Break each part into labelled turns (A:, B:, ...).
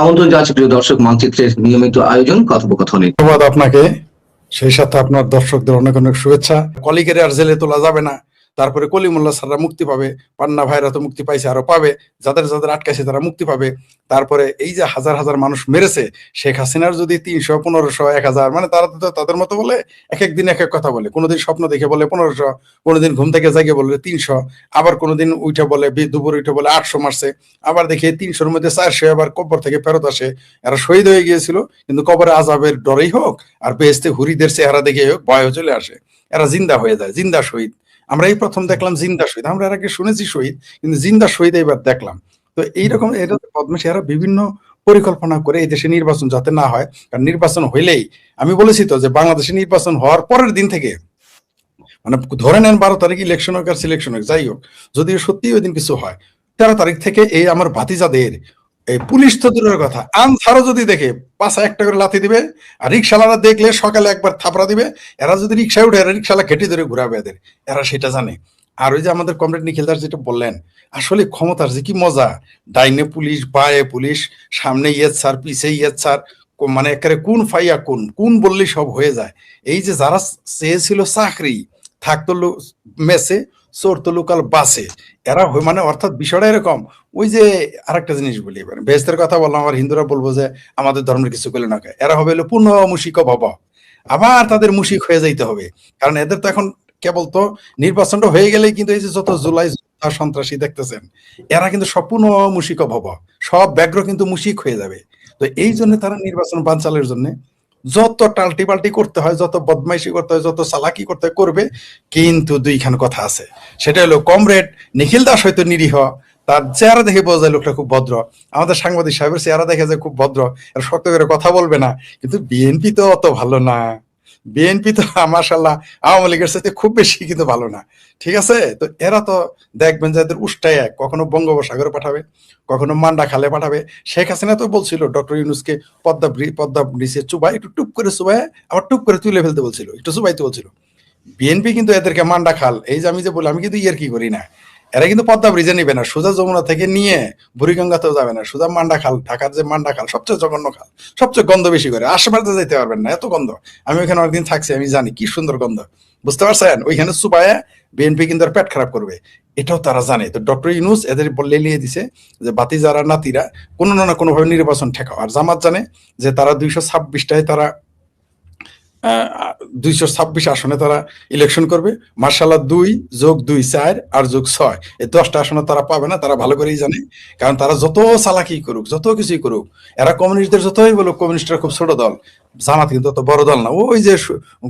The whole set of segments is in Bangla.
A: আমন্ত্রণ জানাচ্ছি প্রিয় দর্শক, মানচিত্রের নিয়মিত আয়োজন কথোপকথনে।
B: ধন্যবাদ আপনাকে, সেই সাথে আপনার দর্শকদের অনেক অনেক শুভেচ্ছা। কলিগের আর জেলে তোলা যাবে না, তারপরে কলিমুল্লাহ স্যাররা মুক্তি পাবে, পান্না ভাইরা তো মুক্তি পাইছে, আরো পাবে, যাদের যাদের আটকাইছে তারা মুক্তি পাবে। তারপরে এই যে হাজার হাজার মানুষ মেরেছে শেখ হাসিনার যদি 300, 1500, 1000, মানে তারা তো তাদের মতো বলে এক এক দিন এক এক কথা বলে। কোনোদিন স্বপ্ন দেখে বলে 1500, কোনোদিন ঘুম থেকে জাগে বলে 300, আবার কোনোদিন উঠে বলে দুপুর উঠে বলে 800 মারছে, আবার দেখে 300-র মধ্যে 400 আবার কবর থেকে ফেরত আসে। এরা শহীদ হয়ে গিয়েছিল, কিন্তু কবরে আজাবের ডরেই হোক আর বেহেশতে হুরিদের চেহারা দেখে হোক ভয় চলে আসে, এরা জিন্দা হয়ে যায়, জিন্দা শহীদ। আমরা এই প্রথম দেখলাম জিন্দা শহীদ, আমরা এর আগে শুনেছি শহীদ, কিন্তু জিন্দা শহীদ এবার দেখলাম। তো এইরকম এটা বদমাশি এরা বিভিন্ন পরিকল্পনা করে এই দেশে নির্বাচন যাতে না হয়, কারণ নির্বাচন হইলেই, আমি বলেছি তো যে বাংলাদেশে নির্বাচন হওয়ার পরের দিন থেকে, মানে ধরে নেন 12 তারিখ ইলেকশন হোক আর সিলেকশন হোক, যাই হোক, যদি সত্যি ওই দিন কিছু হয়, 13 তারিখ থেকে এই আমার ভাতিজাদের, এই পুলিশ তো দূরের কথা, আনসারও যদি দেখে পাশা একটা করে লাথি দিবে, আর রিক্সাওয়ালা দেখলে সকালে একবার থাপড়া দিবে। এরা যদি রিক্সায় উঠে, এরা রিক্সাওয়ালা ঘেটে ধরে ঘুরাবে এদের, এরা সেটা জানে। আর ওই যে আমাদের কমরেড নিখিল দাস যেটা বললেন, আসলে ক্ষমতার যে কি মজা, ডাইনে পুলিশ, বায়ে পুলিশ, সামনে ইয়েত স্যার, পিছে ইয়েত স্যার, মানে একেবারে কোন ফাইয়া কোন কোন বললেই সব হয়ে যায়। এই যে যারা চেয়েছিল চাকরি, থাকতো মেসে, চোর তো লোকাল বাসে, এরা মানে অর্থাৎ বিষয়টা এরকম। ওই যে আরেকটা জিনিস বলি, এবার বেহেশতের কথা বললাম, আমার হিন্দুরা বলবো যে আমাদের ধর্মের কিছু করলে না, এরা হবে হলো পূর্ণ মুশিক ভব, আবার তাদের মুশিক হয়ে যাইতে হবে। কারণ এদের তো এখন কেবল তো নির্বাচনটা হয়ে গেলেই কিন্তু এই যে যত জুলাই সন্ত্রাসী দেখতেছেন, এরা কিন্তু সম্পূর্ণ মুশিক ভব, সব ব্যাঘ্র কিন্তু মুশিক হয়ে যাবে। তো এই জন্য তারা নির্বাচন বানচালের জন্য যত টাল্টি পাল্টি করতে হয়, যত বদমাইশি করতে হয়, যত চালাকি করতে হয় করবে। কিন্তু দুইখান কথা আছে, সেটা হলো কমরেড নিখিল দাস হয়তো নিরীহ, তার চেহারা দেখে বোঝা যায় লোকটা খুব ভদ্র, আমাদের সাংবাদিক সাহেবের চেহারা দেখে যায় খুব ভদ্র, আর শক্ত করে কথা বলবে না। কিন্তু বিএনপি তো অত ভালো না, বিএনপি তো মাশাআল্লাহ আওয়ামী লীগের সাথে খুব বেশি কিন্তু ভালো না, ঠিক আছে? তো এরা তো দেখবেন যে এদের উষ্টায় এক, কখনো বঙ্গোপসাগরে পাঠাবে, কখনো মান্ডা খালে পাঠাবে। শেখ হাসিনা তো বলছিল ডক্টর ইউনূসকে পদ্মা ব্রিজে চুবাই, একটু টুপ করে চুবাই, আবার টুপ করে তুলে ফেলতে বলছিল, একটু চুবাইতে বলছিল। বিএনপি কিন্তু এদেরকে মান্ডা খাল, এই যে আমি যে বলি, আমি কিন্তু ইয়ার কি করি না, এরা কিন্তু পদ্মা ব্রিজে নিবে না, সোজা যমুনা থেকে নিয়ে বুড়িগঙ্গাতেও যাবে না, সোজা মান্ডা খাল, ঢাকার যে মান্ডা খাল সবচেয়ে জঘন্য খাল, সবচেয়ে গন্ধ বেশি করে, আশেপাশে যেতে পারবেন না, এত গন্ধ। আমি ওইখানে অনেকদিন থাকছি, আমি জানি কি সুন্দর গন্ধ, বুঝতে পারছেন? ওইখানে চুবায়া বিএনপি কিন্তু আর পেট খারাপ করবে, এটাও তারা জানে। তো ডক্টর ইউনূস এদের বলে লিয়ে দিছে যে বাতি যারা নাতিরা কোনো না কোনো ভাবে নির্বাচন ঠেকাও। আর জামাত জানে যে তারা 226টায় তারা 226 আসনে তারা ইলেকশন করবে। মার্শাল্লাহ 2+2 4 আর যোগ 6, এই 10টা আসনে তারা পাবে না, তারা ভালো করেই জানে। কারণ তারা যত চালাকি করুক, যত কিছুই করুক, এরা কমিউনিস্টদের যতই বলুক কমিউনিস্টরা খুব ছোট দল, জামাত কিন্তু অত বড় দল না। ওই যে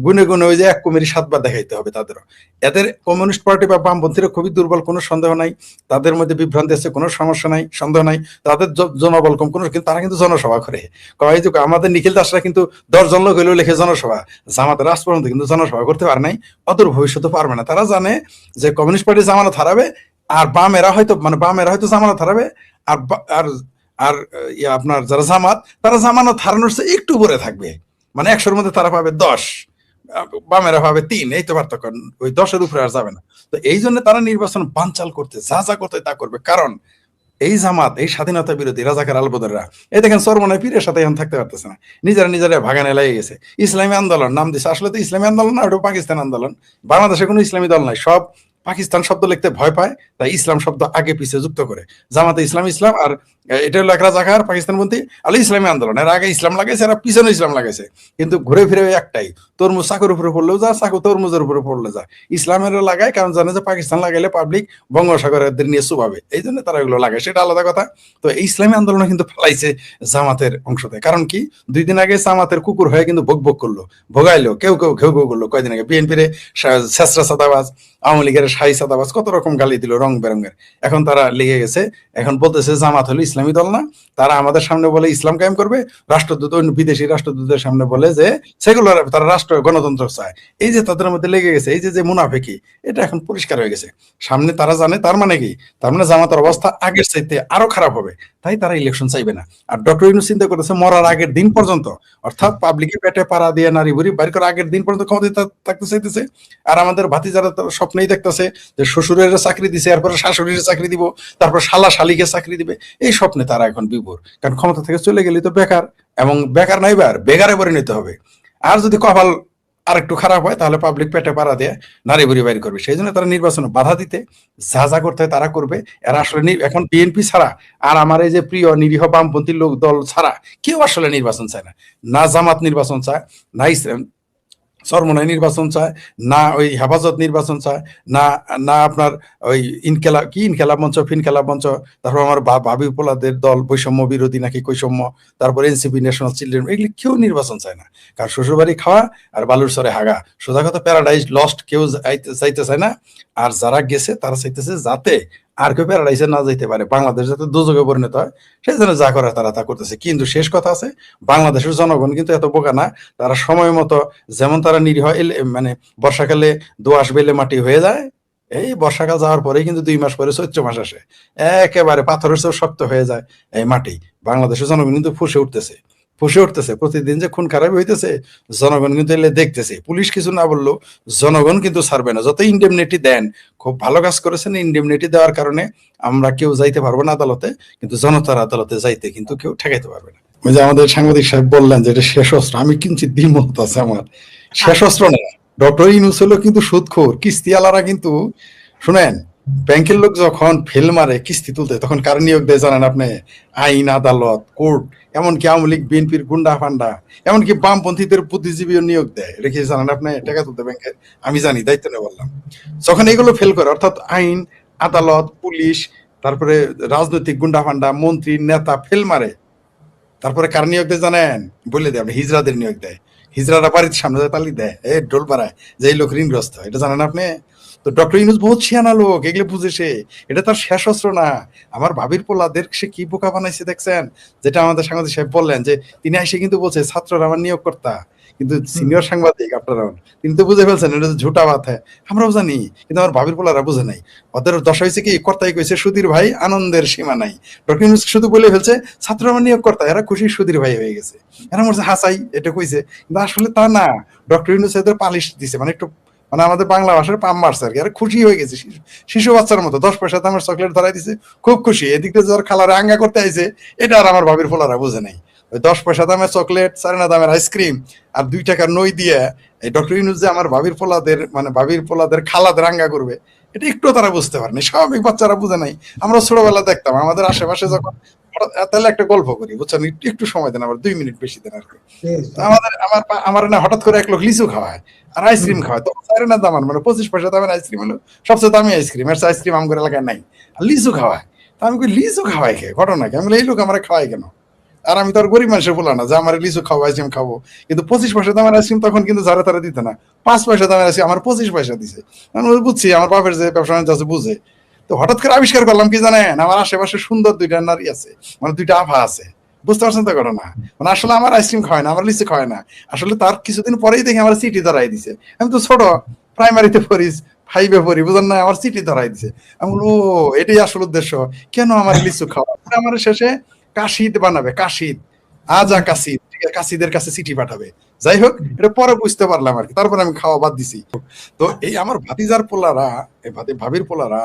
B: গুনে গুনে ওই যে 1 কুমিরি 7বার দেখাইতে হবে তাদেরও। এদের কমিউনিস্ট পার্টি বা বামপন্থীরা খুবই দুর্বল, কোনো সন্দেহ নাই, তাদের মধ্যে বিভ্রান্তি আছে, কোনো সমস্যা নাই, সন্দেহ নাই। তাদের জনবল কম, কোনো, কিন্তু তারা কিন্তু জনসভা করে। কয় যে আমাদের নিখিল দাসরা কিন্তু 10 জন লোক হইলেও লেখে জনসভা, জামাতের রাজ পর্যন্ত কিন্তু জনসভা করতে পারে নাই, অদূর ভবিষ্যতে পারবে না। তারা জানে যে কমিউনিস্ট পার্টি জামানত হারাবে, আর বামেরা হয়তো জামানত হারাবে, আর আর আর আপনার যারা জামাত, তারা জামানত হারানোর চেয়ে একটু উপরে থাকবে, মানে 100-র মধ্যে তারা পাবে 10, বামেরা পাবে 3, এই তো পার্থক্য, ওই 10-এর উপরে আর যাবে না। তো এই জন্য তারা নির্বাচন বানচাল করতে যা যা করতে তা করবে। কারণ এই জামাত, এই স্বাধীনতা বিরোধী রাজাকার আলবদররা, এই দেখেন চরমনায় পীরের সাথে এখন থাকতে পারতেছে না, নিজেরা ভাগানে লেগে গেছে। ইসলামী আন্দোলন নাম দিছে, আসলে তো ইসলামী আন্দোলন না, ওটা পাকিস্তান আন্দোলন। বাংলাদেশে কোনো ইসলামী দল নাই, সব পাকিস্তান শব্দ লিখতে ভয় পায়, তাই ইসলাম শব্দ আগে পিছিয়ে যুক্ত করে। জামাতে ইসলাম, আর এটা হলো এক রাজাকার পাকিস্তানপন্থী, আলো ইসলামী আন্দোলন, এর আগে ইসলাম লাগাইছে, এরা পিছনে ইসলাম লাগাইছে, কিন্তু ঘুরে ফিরে একটাই, তরমুজ চাকুর উপরে পড়লেও যা, চাকু তরমুজের উপরে পড়লে যা। ইসলামের লাগায় কারণ জানে যে পাকিস্তান লাগাইলে পাবলিক বঙ্গোপসাগরের নিয়ে চুবাবে, এই জন্য তারা এগুলো লাগায়, সেটা আলাদা কথা। তো ইসলামী আন্দোলন কিন্তু ফেলাইছে জামাতের অংশতে। কারণ কি, 2 দিন আগে জামাতের কুকুর হয়ে কিন্তু ভোগ করলো, ভোগাইলো, কেউ ঘেউ করলো। কয়দিন আগে বিএনপির ছেসরা সাদাবাজ, আওয়ামী লীগের শাহী সাদাবাজ, কত রকম গালি দিল রং বেরঙের। এখন তারা লেগে গেছে, এখন বলতেছে জামাত হলো ইসলামী দল না, তারা আমাদের সামনে বলে ইসলাম কায়েম করবে, রাষ্ট্রদূত, বিদেশি রাষ্ট্রদূতের সামনে বলে যে সেগুলার, তারা রাষ্ট্র গণতন্ত্র চায়। এই যে তাদের মধ্যে লেগে গেছে, এই যে মুনাফিকি, এটা এখন পরিষ্কার হয়ে গেছে সামনে। তারা জানে, তার মানে কি, তার মানে জামাতের অবস্থা আগের চাইতে আরো খারাপ হবে, তাই তারা ইলেকশন চাইবে না। আর ডক্টর ইউনূস চিন্তা করেছে মরার আগের দিন পর্যন্ত, অর্থাৎ পাবলিকের পেটে পাড়া দিয়ে নারী বুড়ি বাইর করার আগের দিন পর্যন্ত ক্ষমতায় থাকতে চাইতেছে। আর আমাদের ভাতিজারা স্বপ্নেই দেখতেছে যে শ্বশুরের চাকরি দিছে, এরপরে শাশুড়ির চাকরি দিব, তারপর শালা শালিকে চাকরি দিবে। এই স্বপ্নে তারা এখন বিভোর, কারণ ক্ষমতা থেকে চলে গেলে তো বেকার, এবং বেকার নাইবার বেগারে পরিণত হবে। আর যদি কপাল আর একটু খারাপ হয় তাহলে পাবলিক পেটে পাড়া দিয়ে নারী বুড়ি বাড়ি করবে। সেই জন্য তারা নির্বাচনে বাধা দিতে যা যা করতে হয় তারা করবে। এরা আসলে এখন বিএনপি ছাড়া আর আমার এই যে প্রিয় নিরীহ বামপন্থী লোক দল ছাড়া কেউ আসলে নির্বাচন চায় না। না জামাত নির্বাচন চায়, না চরমনাই নির্বাচন চায়, না ওই হেফাজত নির্বাচন চায়, না না আপনার ওই ইনকেলাব মঞ্চ, ফিনকেলাব মঞ্চ, তারপর আমার ভাবি পোলাদের দল বৈষম্য বিরোধী নাকি কৈষম্য, তারপর এনসিপি ন্যাশনাল চিলড্রেন, এগুলি কেউ নির্বাচন চায় না। কারণ শ্বশুরবাড়ি খাওয়া আর বালুর সরে হাগা, সোজা কথা প্যারাডাইজ লস্ট কেউ চাইতে চায় না। আর যারা গেছে তারা চাইতেছে যাতে আর কেউ প্যারাডাইসে না যাইতে পারে, বাংলাদেশ যাতে দুর্যোগে পরিণত হয়, সেই জন্য যা করে তারা তা করতেছে। কিন্তু শেষ কথা আছে, বাংলাদেশের জনগণ কিন্তু এত বোকা না, তারা সময় মতো যেমন তারা নিরীহ মানে বর্ষাকালে দোআঁশ বেলে মাটি হয়ে যায়, এই বর্ষাকাল যাওয়ার পরে কিন্তু 2 মাস পরে চৈত্র মাস আসে, একেবারে পাথরের চেয়েও শক্ত হয়ে যায় এই মাটি। বাংলাদেশের জনগণ কিন্তু ফুসে উঠতেছে প্রতিদিন যে খুন খারাপ হইতেছে, জনগণ কিন্তু এলে দেখতেছে। পুলিশ কিছু না বললেও জনগণ কিন্তু ছাড়বে না, যত ইন্ডেমনিটি দেন। খুব ভালো কাজ করেছেন, ইন্ডেমনিটি দেওয়ার কারণে আমরা কেউ যাইতে পারবো না আদালতে, কিন্তু জনতার আদালতে যাইতে কিন্তু কেউ ঠেকাইতে পারবে না। ওই যে আমাদের সাংবাদিক সাহেব বললেন যে এটা শেষ অস্ত্র, আমি কিঞ্চিত দ্বিমত আছে আমার। শেষ অস্ত্র না, ডক্টর ইউনূস হলো কিন্তু সুদখোর, কিস্তিওয়ালারা কিন্তু শুনেন, ব্যাংকের লোক যখন ফেল মারে কিস্তি তুলতে, তখন কার নিয়োগ দেয় জানেন আপনি? আইন, আদালত, কোর্ট, এমনকি আওয়ামী লীগ বিএনপির গুন্ডা ফান্ডা, এমনকি বামপন্থীদের বুদ্ধিজীবীও নিয়োগ দেয়। এটা কি জানেন আপনি? টাকা তুলতে ব্যাংকের, আমি জানি, দায়িত্ব নিয়ে বললাম। যখন এগুলো ফেল করে, অর্থাৎ আইন, আদালত, পুলিশ, তারপরে রাজনৈতিক গুন্ডা ফান্ডা, মন্ত্রী, নেতা ফেল মারে, তারপরে কার নিয়োগ দেয় জানেন? বলে দেয়, আপনি হিজড়াদের নিয়োগ দেয়। হিজড়ারা বাড়ির সামনে তালি দেয়, ডোল পাড়ায়, যে এই লোক ঋণগ্রস্ত, এটা জানেন আপনি? তো ডক্টর ইউনূস বহুত শিয়ানা লোক, এগুলো বুঝে সে, এটা তার শেষ অস্ত্র না। আমার ভাবির পোলাদের সে কি বোকা বানাইছে দেখছেন? যেটা আমাদের সাংবাদিক সাহেব বললেন যে তিনি এসে কিন্তু বলছে ছাত্ররা আমার নিয়োগ কর্তা, কিন্তু সিনিয়র সাংবাদিক আপনারা তিনি তো বুঝে ফেলছেন এটা ঝুটা বাত হ্যাঁ, আমরাও জানি, কিন্তু আমার ভাবির পোলারা বুঝে নাই। ওদের দশা হয়েছে কি, কর্তাই কইছে সুধীর ভাই আনন্দের সীমা নাই। ডক্টর ইউনূস শুধু বলে ফেলছে ছাত্র আমার নিয়োগ কর্তা, এরা খুশি সুধীর ভাই হয়ে গেছে, এরা বলছে হাসাই, এটা কইছে, কিন্তু আসলে তা না। ডক্টর ইউনূস এদের পালিশ দিছে, মানে একটু মানে আমাদের বাংলা ভাষার পাম মারছে আর কি, আর খুশি হয়ে গেছে শিশু বাচ্চার মতো। 10 পয়সা দামের চকলেট ধরাই দিছে, খুব খুশি। এদিকে যার খালারে আঙ্গা করতে আইছে, এটা আর আমার ভাবির পোলারা বুঝে নাই। ওই 10 পয়সা দামের চকলেট, 4 আনা দামের আইসক্রিম আর 2 টাকার নই দিয়ে এই ডক্টর ইউনূস যে আমার ভাবির পোলাদের, মানে ভাবির পোলাদের খালাদের আঙ্গা করবে, এটা একটু তারা বুঝতে পারেনি। স্বাভাবিক বাচ্চারা বুঝে নাই। আমরা ছোটবেলা দেখতাম আমাদের আশেপাশে যখন, তাহলে একটা গল্প করি বুঝছেন, একটু সময় দেন, আমার 2 মিনিট বেশি দেন আর কি। আমার না হঠাৎ করে এক লোক লিচু খাওয়ায় আর আইসক্রিম খাওয়ায়, তো 4 আনা দাম, মানে 25 পয়সা দামের আইসক্রিম হলো সবচেয়ে দামি আইসক্রিম, এর আইসক্রিম আমগর এলাকায় নাই, আর লিচু খাওয়ায়। তা আমি কই লিচু খাওয়াই খেয়ে ঘটনা কি? আমি বলি এই লোক আমার খাওয়াই কেন? আর আমি তো আর গরিব মানুষের বললাম না যে আমার লিচু খাবো, আইসক্রিম খাবো। কিন্তু 25 পয়সা দামের আইসক্রিম তখন কিন্তু যারা তারা দিতে না, 5 পয়সা দামের আইসক্রিম আমার 25 পয়সা দিছে। আমি বুঝছি আমার বাপের যে ব্যবসা বাণিজ্য আছে বুঝে। তো হঠাৎ করে আবিষ্কার করলাম কি জানেন, আমার আশেপাশে সুন্দর 2টা নারী আছে, মানে 2টা আভা আছে, বুঝতে পারছেন তো ঘটনা? মানে আসলে আমার আইসক্রিম খাওয়ায় না, আমার লিচু খাওয়ায় না, আসলে তার কিছুদিন পরেই দেখি আমার সিটি ধরাই দিছে। আমি তো ছোট, প্রাইমারিতে পড়িস, 5-এ পড়ি, বুঝলেন না, আমার সিটি ধরাই দিছে। আমি বলবো এটাই আসল উদ্দেশ্য, কেন আমার লিচু খাওয়া? আমার শেষে কাশিদ বানাবে, কাশিদ, আজা কাশিদ, ঠিক আছে, কাশিদের কাছে চিঠি পাঠাবে। যাই হোক, এটা পরে বুঝতে পারলাম আর কি, তারপরে আমি খাওয়া বাদ দিছি। তো এই আমার ভাতিজার পোলারা, এই ভাবির পোলারা,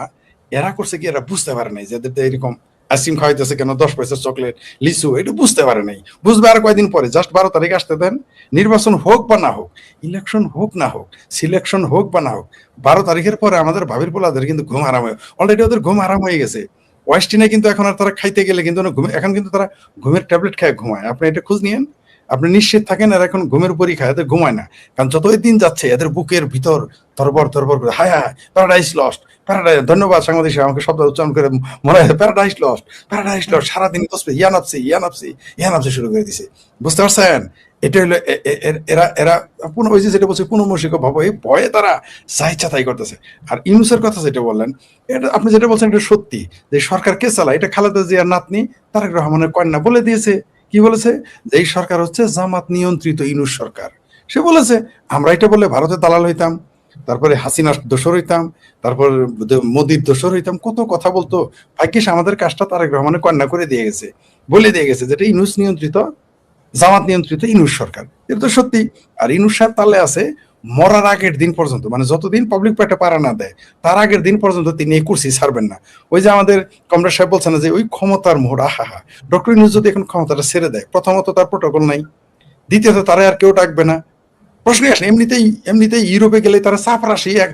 B: এরা করছে কি, এরা বুঝতে পারে নাই যে এদের এরকম আইসক্রিম খাওয়াইতেছে কেন, 10 পয়সার চকলেট, লিচু, এটা বুঝতে পারে নাই। বুঝবে আর কয়দিন পরে, জাস্ট 12 তারিখ আসতে দেন, নির্বাচন হোক বা না হোক, ইলেকশন হোক না হোক, সিলেকশন হোক বা না হোক, 12 তারিখের পরে আমাদের ভাবির পোলাদের কিন্তু ঘুম আরাম হয়ে, অলরেডি ওদের ঘুম আরাম হয়ে গেছে। ওয়েস্টিনে কিন্তু এখন আর তারা খাইতে গেলে কিন্তু এখন কিন্তু তারা ঘুমের ট্যাবলেট খায় ঘুমায়। আপনি এটা খোঁজ নিয়েন, আপনি নিশ্চিত থাকেন এরা এখন ঘুমের উপরই খায়, এদের ঘুমায় না। কারণ যতই দিন যাচ্ছে এদের বুকের ভিতর তরবর তরবর করে, হায় হায় প্যারাডাইস লস্ট, প্যারাডাইস, ধন্যবাদ সাংবাদিক সাহেব আমাকে শব্দ উচ্চারণ করে মনে হয় প্যারাডাইস লস্ট, প্যারাডাইস লস্ট, সারাদিন বসবে ইয়ানাপসি শুরু করে দিছে। বুঝতে পারছেন? এটা হলো এরা এরা ওই যে যেটা বলছে পুনর্মসিক ভাব, এই ভয়ে তারা যা ইচ্ছা তাই করতেছে। আর ইউনূসের কথা যেটা বললেন, এটা আপনি যেটা বলছেন এটা সত্যি, যে সরকার কে চালায়, এটা খালেদা জিয়ার নাতনি তারেক রহমানের কন্যা বলে দিয়েছে। কি বলেছে? যে এই সরকার হচ্ছে জামাত নিয়ন্ত্রিত ইউনূস সরকার। সে বলেছে আমরা এটা বললে ভারতের দালাল হইতাম, তারপরে হাসিনার দোসর হইতাম, তারপর মোদির দোসর হইতাম, কত কথা বলতো। ভাগ্যিস আমাদের কাজটা তারেক রহমানের কন্যা করে দিয়ে গেছে, বলে দিয়ে গেছে যেটা ইউনূস নিয়ন্ত্রিত, জামাত নিয়ন্ত্রিত ইউনূস সরকার। এটা তো সত্যি। আর ইউনূস সাহেব তাহলে আছে মরার আগের দিন পর্যন্ত, মানে যতদিন পাবলিক পেটে পাড়া না দেয় তার আগের দিন পর্যন্ত তিনি এই কুর্সি ছাড়বেন না। ওই যে আমাদের কমরেড সাহেব বলছেন না যে ওই ক্ষমতার মোহর, আহা, ডক্টর ইউনূস যদি এখন ক্ষমতাটা ছেড়ে দেয়, প্রথমত তার প্রোটোকল নাই, দ্বিতীয়ত তারা আর কেউ ডাকবে না, প্রশ্নই আসে। এমনিতেই ইউরোপে গেলে তারা চাপরাশি, এক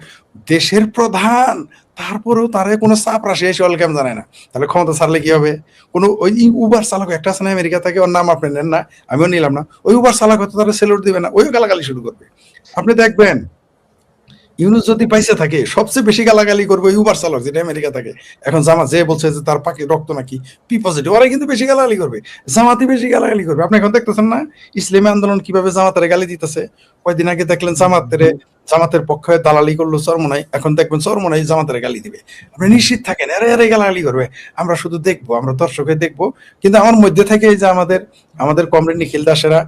B: দেশের প্রধান, তারপরেও তারা কোনো চাপরাশি এসে ওয়েলকাম জানায় না। তাহলে ক্ষমতা ছাড়লে কি হবে? কোনো ওই উবার চালক একটা আছে না আমেরিকা থেকে, ওর নাম আপনি নেন না, আমিও নিলাম না, ওই উবার চালক হয়তো তারা সেলুট দিবে না, ওইও গালাগালি শুরু করবে। আপনি দেখবেন ইউনূস যদি পাইসে থাকে সবচেয়ে বেশি গালাগালি করবে ওই উবার চালক যেটা আমেরিকা থাকে। এখন জামাত যে বলছে যে তার পাখি রক্ত নাকি পি পজিটিভ, ওরাই কিন্তু বেশি গালাগালি করবে, জামাতই বেশি গালাগালি করবে। আপনি এখন দেখতেছেন না ইসলামী আন্দোলন কিভাবে জামাতের গালি দিতেছে? কয়দিন আগে দেখলেন জামাতের পক্ষে দালালি করলো চরমোনাই, এখন দেখবেন চরমোনাই জামাতের গালি দিবে। আপনি নিশ্চিত থাকেন এরা এরাই গালাগালি করবে। আমরা শুধু দেখবো, আমরা দর্শকে দেখবো। কিন্তু আমার মধ্যে থেকে এই যে আমাদের কমরেড নিখিল দাসেরা,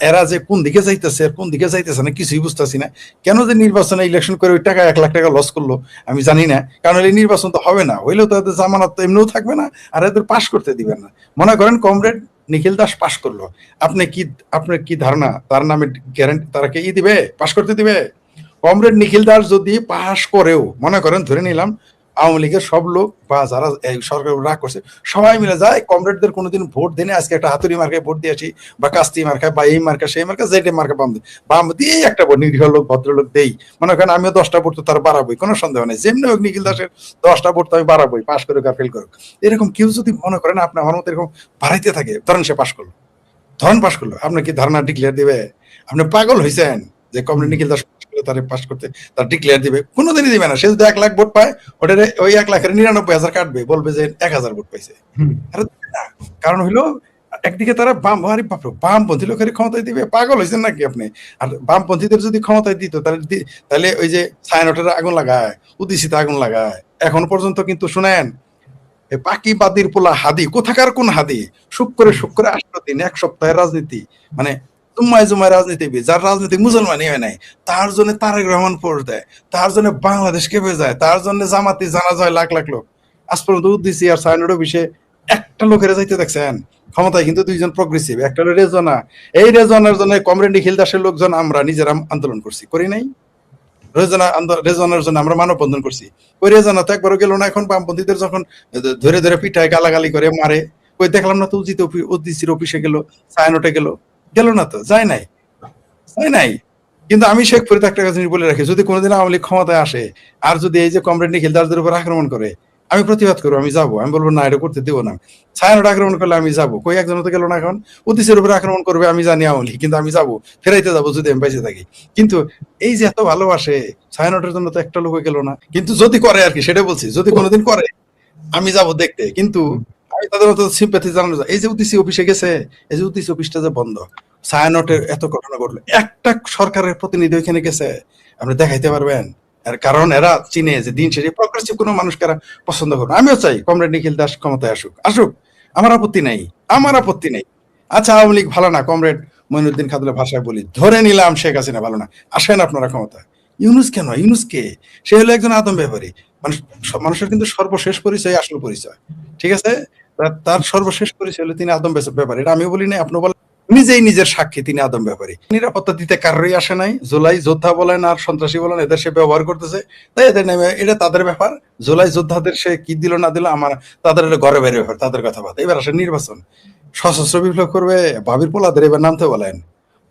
B: এরা যে কোন দিকে যাইতেছে আর কোন দিকে যাইতেছে না কিছুই বুঝতেছি না। কেন যে নির্বাচনে ইলেকশন করে ওই টাকা 1 লাখ টাকা লস করলো আমি জানি না। কারণ এই নির্বাচন তো হবে না, হইলেও তো এদের জামানত তো এমনিও থাকবে না, আর এদের পাশ করতে দিবেন না। মনে করেন কমরেড নিখিল দাস পাশ করলো, আপনার কি ধারণা তার নামে গ্যারান্টি তারা কি দিবে, পাশ করতে দিবে? কমরেড নিখিল দাস যদি পাশ করেও, মনে করেন ধরে নিলাম আওয়ামী লীগের সব লোক বা যারা এই সরকার রাগ করছে সবাই মিলে যায়, কমরেডদের কোনোদিন ভোট দেনে আজকে একটা হাতুড়ি মার্কায় ভোট দিয়ে আসি, বা কাস্তি মার্কায়, বা এই মার্কা সেই মার্কা, যেটা মার্কা বাম দিয়ে একটা ভোট, নিরীহ লোক ভদ্রলোক দেই, মনে করেন আমিও 10টা ভোট তো তার বাড়াবোই, কোনো সন্দেহ নেই। যেমনি হোক নিখিল দাসের 10টা ভোট তো আমি বাড়াবোই, পাশ করুক আর ফেল করুক। এরকম কেউ যদি মনে করেন আপনি আমার মতো এরকম বাড়াইতে থাকে, ধরেন সে পাশ করলো, আপনার কি ধারণা ডিক্লেয়ার দিবে? আপনি পাগল হয়েছেন যে কমরেড নিখিল দাস তারে পাস করতে তার ডিক্লেয়ার দিবে? কোনোদিনই দিবে না। সে যদি 1 লাখ ভোট পায়, ওটারে ওই 1 লাখের 99,000 কাটবে, বলবে যে 1000 ভোট পাইছে। আরে না, কারণ হইলো একদিকে তারা বামপন্থী লোকের ক্ষমতায় দিবে, পাগল হয়েছেন নাকি আপনি? আর বামপন্থীদের যদি ক্ষমতায় দিত তাহলে ওই যে ছায়ানটের আগুন লাগায়, উদ্দিসিতে আগুন লাগায়, এখন পর্যন্ত কিন্তু শুনেন পাকি বাদির পোলা হাদি, কোথাকার কোন হাদি, শুক্রে 8 দিন 1 সপ্তাহের রাজনীতি, মানে জুম্মায় রাজনীতিবিদ, যার রাজনীতি মুসলমানই হয় নাই, তার জন্য তারেক রহমান পোস্ট দেয়, তার জন্য বাংলাদেশ কেঁপে যায়, তার জন্য জামাতি জানা যায় লাখ লাখ লোক। আজ পর্যন্ত উদ্দিসি আর সাইনড অফিসে একটা লোকের যাইতে দেখছেন? ক্ষমতায় কিন্তু 2জন প্রগ্রেসিভ, একটা হলো রেজনা। এই রেজনার জন্য কমরেড নিখিল দাসের লোকজন আমরা নিজেরা আন্দোলন করি নাই? রেজনার জন্য আমরা মানববন্ধন করছি। ওই রেজনা তো একবারও গেল না। এখন বামপন্থীদের যখন ধরে ধরে পিঠায় গালাগালি করে মারে, ওই দেখলাম না তো উদ্দিসির অফিসে গেল, সায়নটে গেল না তো, যায় নাই। কিন্তু আমি শেখপুরে একটা জিনিস বলে রাখি, যদি কোনোদিন আওয়ামী লীগ ক্ষমতায় আসে আর যদি এই যে কমরেড নিখিল দাসদের উপর আক্রমণ করে, আমি প্রতিবাদ করবো, আমি যাবো, আমি বলবো না এটা করতে দেবো না। ছায়ানট আক্রমণ করলে আমি যাবো, কই একজন তো গেল না। এখন উদ্দিসের উপরে আক্রমণ করবে, আমি জানি আওয়ামী লীগ, কিন্তু আমি যাবো, ফেরাইতে যাবো যদি আমি বেঁচে থাকি। কিন্তু এই যে এত ভালোবাসে ছায়ানটের জন্য তো একটা লোক গেল না। কিন্তু যদি করে আর কি, সেটা বলছি, যদি কোনোদিন করে আমি যাব দেখতে। কিন্তু আমি তাদের মতো সিম্প্যাথি জানানো যায়। এই যে উদ্দিসি অফিসে গেছে, এই যে উদ্দিসি অফিসটা যে বন্ধ, ছায়ানটের এত ঘটনা ঘটলো, একটা সরকারের প্রতিনিধি ওইখানে গেছে আপনি দেখাইতে পারবেন? এর কারণ এরা চিনে যে দিন শেষে প্রগ্রেসিভ কোনো মানুষকে পছন্দ করবে। আমিও চাই কমরেড নিখিল দাস ক্ষমতায় আসুক, আমার আপত্তি নাই। আচ্ছা আওয়ামী লীগ ভালো না, কমরেড মঈনুদ্দিন খাদুলের ভাষায় বলি, ধরে নিলাম শেখ হাসিনা ভালো না, আসেন আপনারা ক্ষমতা। ইউনূস কেন? ইউনূস কে? সে হলো একজন আদম ব্যাপারী। মানুষের কিন্তু সর্বশেষ পরিচয় আসল পরিচয়, ঠিক আছে? তার সর্বশেষ পরিচয় হলো তিনি আদম ব্যাপারী। এটা আমিও বলি না, আপনি বলেন, নিজেই নিজের সাক্ষী তিনি আদম ব্যাপারী। নিরাপত্তা দিতে কারোরই আসে নাই। জুলাই যোদ্ধা বলেন আর সন্ত্রাসী বলেন, এদের সে ব্যবহার করতেছে, তাই এদের নামে, এটা তাদের ব্যাপার। জুলাই যোদ্ধাদের সে কি দিল না দিল আমার, তাদের ঘরে বাইরে ব্যাপার, তাদের কথা বাদ। এবার আসে নির্বাচন, সশস্ত্র বিপ্লব করবে, ভাবির পোলাদের এবার নামতে বলেন।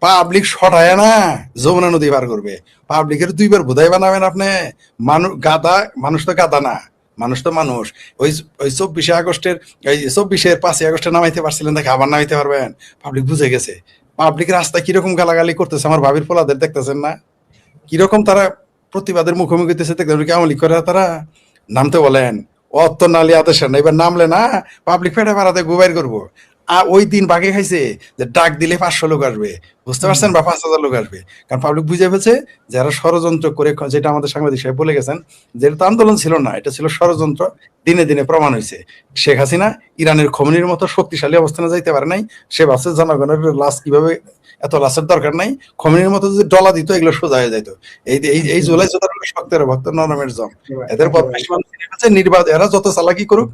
B: পাবলিক সটায় না, যমুনা নদী পার করবে। পাবলিকের 2বার বোধাই বানাবেন আপনি? মানুষ তো গাদা না, মানুষ তো মানুষ। ওই 24শে 5ই আগস্টে নামাইতে পারছিলেন, দেখে আবার নামাইতে পারবেন? পাবলিক বুঝে গেছে। পাবলিক রাস্তায় কিরকম গালাগালি করতেছে আমার ভাবির পোলাদের, দেখতেছেন না কিরকম তারা প্রতিবাদের মুখোমুখি হইতেছে? দেখতেন কেমন করে তারা নামতে বলেন। অত নালি আদেশ না, এবার নামলে না পাবলিক ফেটে পাড়াতে গুবাইর করবো। ওই দিন বাকি খাইছে যে ডাক দিলে 500 লোক আসবে, বুঝতে পারছেন, বা 5000 লোক আসবে। কারণ পাবলিক বুঝে ফেলছে যারা ষড়যন্ত্র করে, যেটা আমাদের সাংবাদিক সাহেব বলে গেছেন, যেটা তো আন্দোলন ছিল না, এটা ছিল ষড়যন্ত্র। দিনে দিনে প্রমাণ হয়েছে শেখ হাসিনা ইরানের খোমেনির মতো শক্তিশালী অবস্থানে যাইতে পারে নাই। সে ভাবছে জনগণের লাশ কিভাবে, এত লাশের দরকার নাই, খোমেনির মতো যদি ডলা দিত এগুলো সোজা হয়ে যেত। এই জুলাই যোদ্ধারা শক্তের ভক্ত, নরমের জম। এদের বদমাইশ মানুষ নির্বাচন, এরা যত চালাকি করুক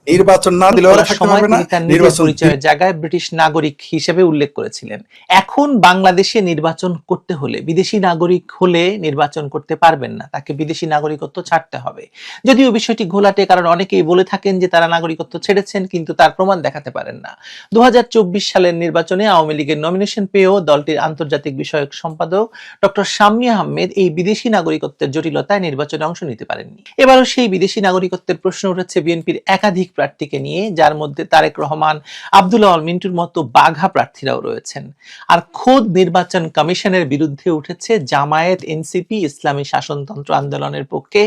B: নির্বাচন না দিলে ওরা থাকতে পারবে না,
C: তিনি তার নিজের
B: নির্বাচন
C: পরিচয়ের জায়গায় ব্রিটিশ নাগরিক হিসেবে উল্লেখ করেছিলেন। এখন বাংলাদেশে নির্বাচন করতে হলে বিদেশি নাগরিক হলে নির্বাচন করতে পারবেন না, তাকে বিদেশি নাগরিকত্ব ছাড়তে হবে। যদিও বিষয়টি ঘোলাটে, কারণ অনেকেই বলে থাকেন যে তারা নাগরিকত্ব ছেড়েছেন কিন্তু তার প্রমাণ দেখাতে পারেন না। 2024 সালের নির্বাচনে আওয়ামী লীগের নমিনেশন পেয়েও দলটির আন্তর্জাতিক বিষয়ক সম্পাদক ডক্টর শাম্মী আহমেদ এই বিদেশি নাগরিকত্বের জটিলতায় নির্বাচনে অংশ নিতে পারেননি। এবারও সেই বিদেশি নাগরিকত্বের প্রশ্ন উঠেছে বিএনপির একাধিক প্রার্থীকে নিয়ে, যার মধ্যে তারেক রহমান, আব্দুল আওয়াল মিন্টুর মতো বাঘা প্রার্থীরাও রয়েছেন। আর খোদ নির্বাচন কমিশনের বিরুদ্ধে উঠেছে জামায়াত, এনসিপি, ইসলামী শাসনতন্ত্র আন্দোলনের পক্ষে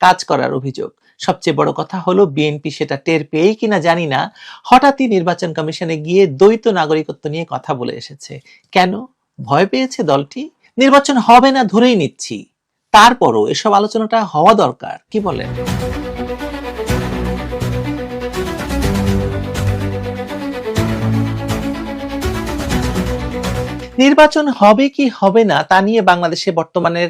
C: কাজ করার অভিযোগ। সবচেয়ে বড় কথা হলো বিএনপি সেটা টের পেয়েই কিনা জানি না, হঠাৎই নির্বাচন কমিশনে গিয়ে দ্বৈত নাগরিকত্ব নিয়ে কথা বলে এসেছে। কেন? ভয় পেয়েছে দলটি? নির্বাচন হবে না ধরেই নিচ্ছি, তারপরও এসব আলোচনাটা হওয়া দরকার, কি বলেন? নির্বাচন হবে কি হবে না তা নিয়ে বাংলাদেশে বর্তমানের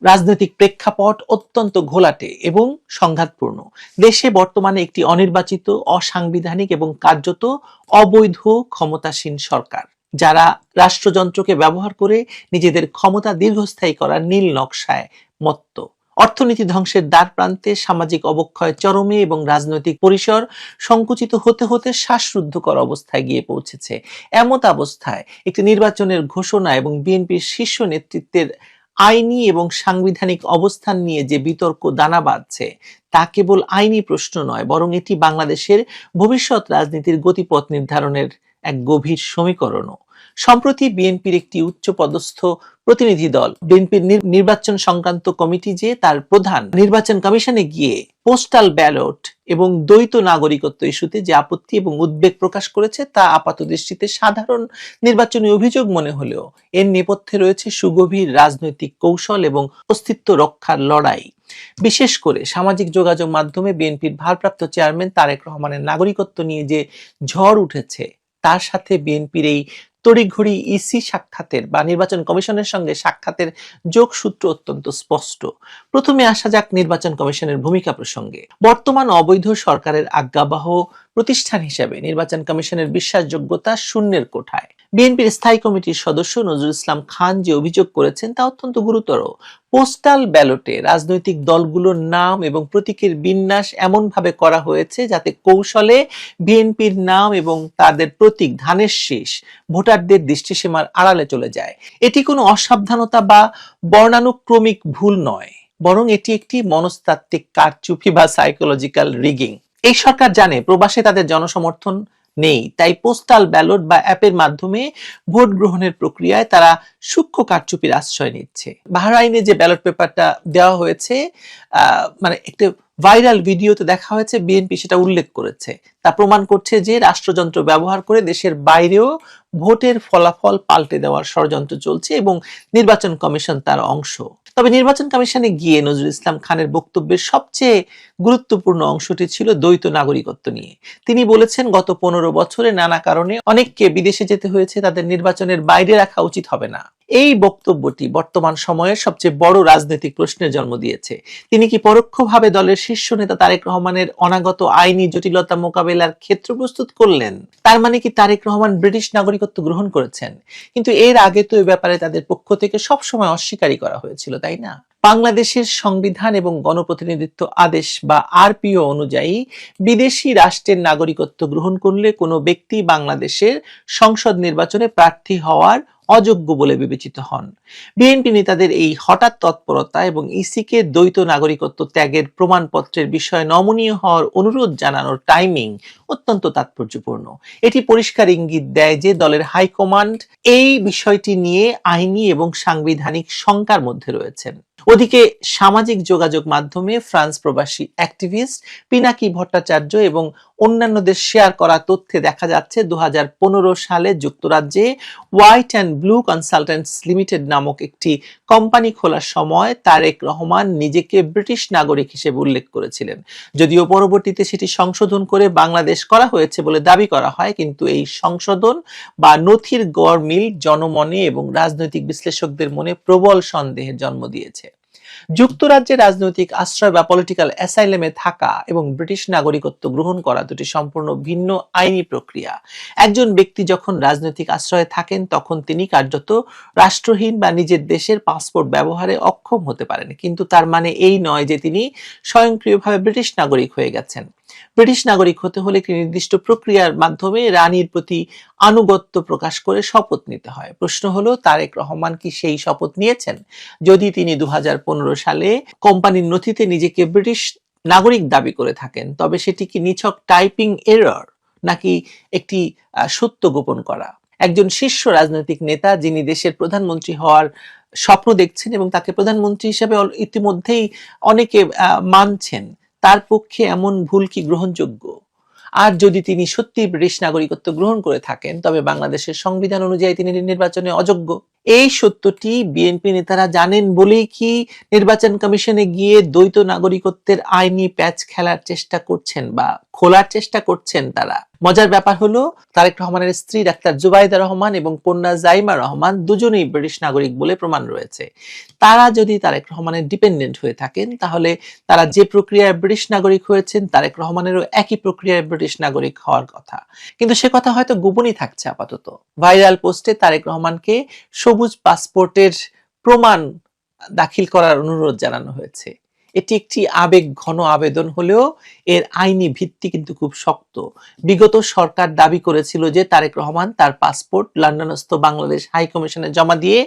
C: রাজনৈতিক প্রেক্ষাপট অত্যন্ত ঘোলাটে এবং সংঘাতপূর্ণ। দেশে বর্তমানে একটি অনির্বাচিত, অসাংবিধানিক এবং কার্যত অবৈধ ক্ষমতাসীন সরকার, যারা রাষ্ট্রযন্ত্রকে ব্যবহার করে নিজেদের ক্ষমতা দীর্ঘস্থায়ী করার নীল নকশায় মত্ত। অর্থনীতি ধ্বংসের দ্বার প্রান্তে, সামাজিক অবক্ষয় চরমে এবং রাজনৈতিক পরিসর সংকুচিত হতে হতে শ্বাসরুদ্ধকর অবস্থায় গিয়ে পৌঁছেছে। এমত অবস্থায় একটি নির্বাচনের ঘোষণা এবং বিএনপির শীর্ষ নেতৃত্বের আইনি এবং সাংবিধানিক অবস্থান নিয়ে যে বিতর্ক দানা বাঁধছে, তা কেবল আইনি প্রশ্ন নয়, বরং এটি বাংলাদেশের ভবিষ্যৎ রাজনীতির গতিপথ নির্ধারণের এক গভীর সমীকরণও। সম্প্রতি বিএনপির একটি উচ্চপদস্থ প্রতিনিধি দল, বিএনপির নির্বাচন সংক্রান্ত কমিটি, যে তার প্রধান নির্বাচন কমিশনে গিয়ে পোস্টাল ব্যালট এবং দ্বৈত নাগরিকত্ব ইস্যুতে যে আপত্তি এবং উদ্বেগ প্রকাশ করেছে, তা আপাতদৃষ্টিতে সাধারণ নির্বাচনী অভিযোগ মনে হলেও এর নেপথ্যে রয়েছে সুগভীর রাজনৈতিক কৌশল এবং অস্তিত্ব রক্ষার লড়াই। বিশেষ করে সামাজিক যোগাযোগ মাধ্যমে বিএনপির ভারপ্রাপ্ত চেয়ারম্যান তারেক রহমানের নাগরিকত্ব নিয়ে যে ঝড় উঠেছে, তার সাথে বিএনপির এই তড়িঘড়ি ইসি সাক্ষাতের বা নির্বাচন কমিশনের সঙ্গে সাক্ষাতের যোগসূত্র অত্যন্ত স্পষ্ট। প্রথমে আসা যাক নির্বাচন কমিশনের ভূমিকা প্রসঙ্গে। বর্তমান অবৈধ সরকারের আজ্ঞাবহ প্রতিষ্ঠান হিসেবে নির্বাচন কমিশনের বিশ্বাসযোগ্যতা শূন্যের কোঠায়। বিএনপির স্থায়ী কমিটির সদস্য নজরুল ইসলাম খান যে অভিযোগ করেছেন তা অত্যন্ত গুরুতর। পোস্টাল ব্যালটে রাজনৈতিক দলগুলোর নাম এবং প্রতীকের বিন্যাস এমন ভাবে করা হয়েছে যাতে কৌশলে বিএনপির নাম এবং তাদের প্রতীক ধানের শীষ ভোটারদের দৃষ্টিসীমার আড়ালে চলে যায়। এটি কোনো অসাবধানতা বা বর্ণানুক্রমিক ভুল নয়, বরং এটি একটি মনস্তাত্ত্বিক কারচুপি বা সাইকোলজিক্যাল রিগিং। এই সরকার জানে প্রবাসে তাদের জনসমর্থন নেই, তাই পোস্টাল ব্যালট বা অ্যাপের মাধ্যমে ভোট গ্রহণের প্রক্রিয়ায় তারা সূক্ষ্ম কারচুপির আশ্রয় নিচ্ছে। বাহরাইনে যে ব্যালট পেপারটা দেওয়া হয়েছে, মানে একটা ভাইরাল ভিডিওতে দেখা হয়েছে, বিএনপি সেটা উল্লেখ করেছে। তা প্রমাণ করছে যে রাষ্ট্রযন্ত্র ব্যবহার করে দেশের বাইরেও ভোটের ফলাফল পাল্টে দেওয়ার ষড়যন্ত্র চলছে এবং নির্বাচন কমিশন তার অংশ। তবে নির্বাচন কমিশনে গিয়ে নজরুল ইসলাম খানের বক্তব্যের সবচেয়ে গুরুত্বপূর্ণ অংশটি ছিল দ্বৈত নাগরিকত্ব নিয়ে। তিনি বলেছেন, গত 15 বছরে নানা কারণে অনেককে বিদেশে যেতে হয়েছে, তাদের নির্বাচনের বাইরে রাখা উচিত হবে না। এই বক্তব্যটি বর্তমান সময়ের সবচেয়ে বড় রাজনৈতিক প্রশ্নের জন্ম দিয়েছে। তিনি কি পরোক্ষভাবে দলের শীর্ষ নেতা তারেক রহমানের অনাগত আইনি জটিলতা মোকাবেলার ক্ষেত্র প্রস্তুত করলেন? তার মানে কি তারেক রহমান ব্রিটিশ নাগরিকত্ব গ্রহণ করেছেন? কিন্তু এর আগে তো এ ব্যাপারে তাদের পক্ষ থেকে সবসময় অস্বীকারই করা হয়েছিল, তাই না? বাংলাদেশের সংবিধান এবং গণপ্রতিনিধিত্ব আদেশ বা আরপিও অনুযায়ী বিদেশি রাষ্ট্রের নাগরিকত্ব গ্রহণ করলে কোনো ব্যক্তি বাংলাদেশের সংসদ নির্বাচনে প্রার্থী হওয়ার অযোগ্য বলে বিবেচিত হন। বিএনপি নেতাদের এই হঠাৎ তৎপরতা এবং ইসিকে দ্বৈত নাগরিকত্ব ত্যাগের প্রমাণপত্রের বিষয়ে নমনীয় হওয়ার অনুরোধ জানানোর টাইমিং অত্যন্ত তাৎপর্যপূর্ণ। এটি পরিষ্কার ইঙ্গিত দেয় যে দলের হাইকমান্ড এই বিষয়টি নিয়ে আইনি এবং সাংবিধানিক শঙ্কার মধ্যে রয়েছেন। ওদিকে সামাজিক যোগাযোগ মাধ্যমে ফ্রান্স প্রবাসী অ্যাক্টিভিস্ট পিনাকি ভট্টাচার্য এবং অন্যান্যদের শেয়ার করা তথ্যে দেখা যাচ্ছে 2015 সালে যুক্তরাজ্যে white and blue consultants limited নামক একটি কোম্পানি খোলার সময় তারেক রহমান নিজেকে ব্রিটিশ নাগরিক হিসেবে উল্লেখ করেছিলেন। যদিও পরবর্তীতে সেটি সংশোধন করে বাংলাদেশ করা হয়েছে বলে দাবি করা হয়, কিন্তু এই সংশোধন বা নথির গড়মিল জনমনে এবং রাজনৈতিক বিশ্লেষকদের মনে প্রবল সন্দেহের জন্ম দিয়েছে। যুক্তরাজ্যে রাজনৈতিক আশ্রয় বা পলিটিক্যাল অ্যাসাইলামে থাকা এবং ব্রিটিশ নাগরিকত্ব গ্রহণ করা দুটি সম্পূর্ণ ভিন্ন আইনি প্রক্রিয়া। একজন ব্যক্তি যখন রাজনৈতিক আশ্রয়ে থাকেন তখন তিনি কার্যত রাষ্ট্রহীন বা নিজের দেশের পাসপোর্ট ব্যবহারে অক্ষম হতে পারেন, কিন্তু তার মানে এই নয় যে তিনি স্বয়ংক্রিয়ভাবে ব্রিটিশ নাগরিক হয়ে গেছেন। ব্রিটিশ নাগরিক হতে হলে একটি নির্দিষ্ট প্রক্রিয়ার মাধ্যমে রানীর প্রতি আনুগত্য প্রকাশ করে শপথ নিতে হয়। প্রশ্ন হলো, তারেক রহমান কি সেই শপথ নিয়েছেন? যদি তিনি 2015 সালে কোম্পানির নথিতে নিজেকে ব্রিটিশ নাগরিক দাবি করে থাকেন, তবে সেটি কি নিছক টাইপিং এরর নাকি একটি সত্য গোপন করা? একজন শীর্ষ রাজনৈতিক নেতা যিনি দেশের প্রধানমন্ত্রী হওয়ার স্বপ্ন দেখছেন এবং তাকে প্রধানমন্ত্রী হিসেবে ইতিমধ্যেই অনেকে মানছেন, তার পক্ষে এমন ভুল কি গ্রহণযোগ্য? আর যদি তিনি সত্যি ব্রিটিশ নাগরিকত্ব গ্রহণ করে থাকেন, তবে বাংলাদেশের সংবিধান অনুযায়ী তিনি নির্বাচনে অযোগ্য। এই সত্যটি বিএনপি নেতারা জানেন বলেই কি নির্বাচন কমিশনে গিয়ে দ্বৈত নাগরিকত্বের আইনি প্যাচ খেলার চেষ্টা করছেন বা খোলার চেষ্টা করছেন তারা? মজার ব্যাপার হলো, তারেক রহমানের স্ত্রী ডাক্তার জুবাইদা রহমান এবং কন্যা জাইমা রহমান দুজনেই ব্রিটিশ নাগরিক বলে প্রমাণ রয়েছে। তারা যদি তারেক রহমানের ডিপেন্ডেন্ট হয়ে থাকেন, তাহলে তারা যে প্রক্রিয়ায় ব্রিটিশ নাগরিক হয়েছেন, তারেক রহমানেরও একই প্রক্রিয়ায় ব্রিটিশ নাগরিক হওয়ার কথা। কিন্তু সে কথা হয়তো গোপনই থাকছে আপাতত। ভাইরাল পোস্টে তারেক রহমানকে সবুজ পাসপোর্টের প্রমাণ দাখিল করার অনুরোধ জানানো হয়েছে। এটি একটি আবেগ ঘন আবেদন হলেও এর আইনি ভিত্তি কিন্তু খুব শক্ত। বিগত সরকার দাবি করেছিল যে তারেক রহমান তার পাসপোর্ট লন্ডনস্থ বাংলাদেশ হাই কমিশনে জমা দিয়ে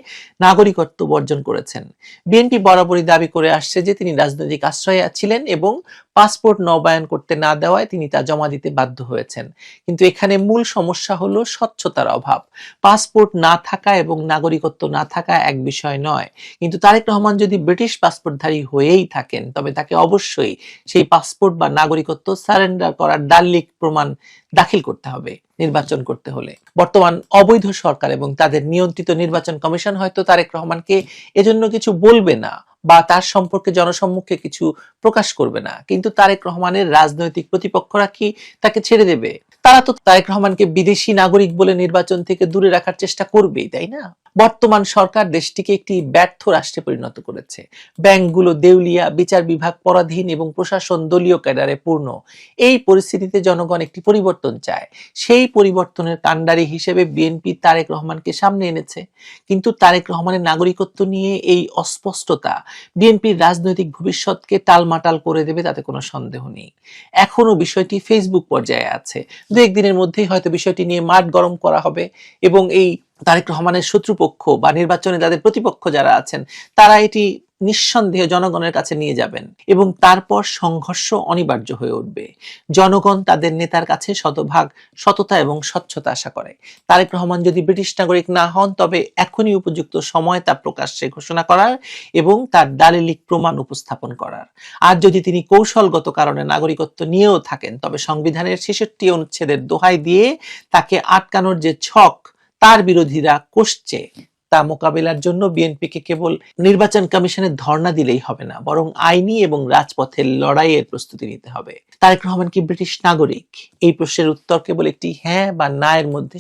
C: নাগরিকত্ব বর্জন করেছেন। বিএনপি বরাবরই দাবি করে আসছে যে তিনি রাজনৈতিক আশ্রয়ে ছিলেন এবং পাসপোর্ট নবায়ন করতে না দেওয়ায় তিনি তা জমা দিতে বাধ্য হয়েছেন। কিন্তু এখানে মূল সমস্যা হলো স্বচ্ছতার অভাব। পাসপোর্ট না থাকা এবং নাগরিকত্ব না থাকা এক বিষয় নয়। কিন্তু তারেক রহমান যদি ব্রিটিশ পাসপোর্টধারী হয়েই থাকেন, তবে তাকে অবশ্যই সেই পাসপোর্ট বা নাগরিকত্ব সারেন্ডার করার দালিলিক প্রমাণ দাখিল করতে হবে নির্বাচন করতে হলে। বর্তমান অবৈধ সরকার এবং তাদের নিয়ন্ত্রিত নির্বাচন কমিশন হয়তো তারেক রহমানকে এজন্য কিছু বলবে না বা তার সম্পর্কে জনসম্মুখে কিছু প্রকাশ করবে না, কিন্তু তারেক রহমানের রাজনৈতিক প্রতিপক্ষরা কি তাকে ছেড়ে দেবে? তারা তো তারেক রহমানকে বিদেশি নাগরিক বলে নির্বাচন থেকে দূরে রাখার চেষ্টা করবেই, তাই না? বর্তমান সরকার দেশটিকে একটি ব্যর্থ রাষ্ট্রে পরিণত করেছে। ব্যাংকগুলো দেউলিয়া, বিচার বিভাগ পরাধীন এবং প্রশাসন দলীয় ক্যাডারে পূর্ণ। এই পরিস্থিতিতে জনগণ একটি পরিবর্তন চায়। সেই পরিবর্তনের কাণ্ডারি হিসেবে বিএনপি তারেক রহমানকে সামনে এনেছে। কিন্তু তারেক রহমানের নাগরিকত্ব নিয়ে এই অস্পষ্টতা বিএনপির রাজনৈতিক ভবিষ্যৎকে টালমাটাল করে দেবে, তাতে কোনো সন্দেহ নেই। এখনো বিষয়টি ফেসবুক পর্যায়ে আছে। দু একদিনের মধ্যেই হয়তো বিষয়টি নিয়ে মাঠ গরম করা হবে এবং এই তারেক রহমানের শত্রুপক্ষ বা নির্বাচনে তাদের প্রতিপক্ষ যারা আছেন, তারা এটি নিঃসন্দেহে জনগণের কাছে নিয়ে যাবেন এবং তারপর সংঘর্ষ অনিবার্য হয়ে উঠবে। জনগণ তাদের নেতার কাছে শতভাগ সততা এবং স্বচ্ছতা আশা করে। তারেক রহমান যদি ব্রিটিশ নাগরিক না হন, তবে এখনই উপযুক্ত সময় তা প্রকাশ্যে ঘোষণা করার এবং তার দালিলিক প্রমাণ উপস্থাপন করার। আর যদি তিনি কৌশলগত কারণে নাগরিকত্ব নিয়েও থাকেন, তবে সংবিধানের 66 অনুচ্ছেদের দোহাই দিয়ে তাকে আটকানোর যে ছক তার বিরোধীরা কষছে, তা মোকাবিলার জন্য বিএনপিকে কেবল নির্বাচন কমিশনে ধর্ণা দিলেই হবে না, বরং আইনি এবং রাজপথের লড়াইয়ের প্রস্তুতি নিতে হবে। তারেক রহমান কি ব্রিটিশ নাগরিক? এই প্রশ্নের উত্তর কেবল একটি হ্যাঁ বা না এর মধ্যে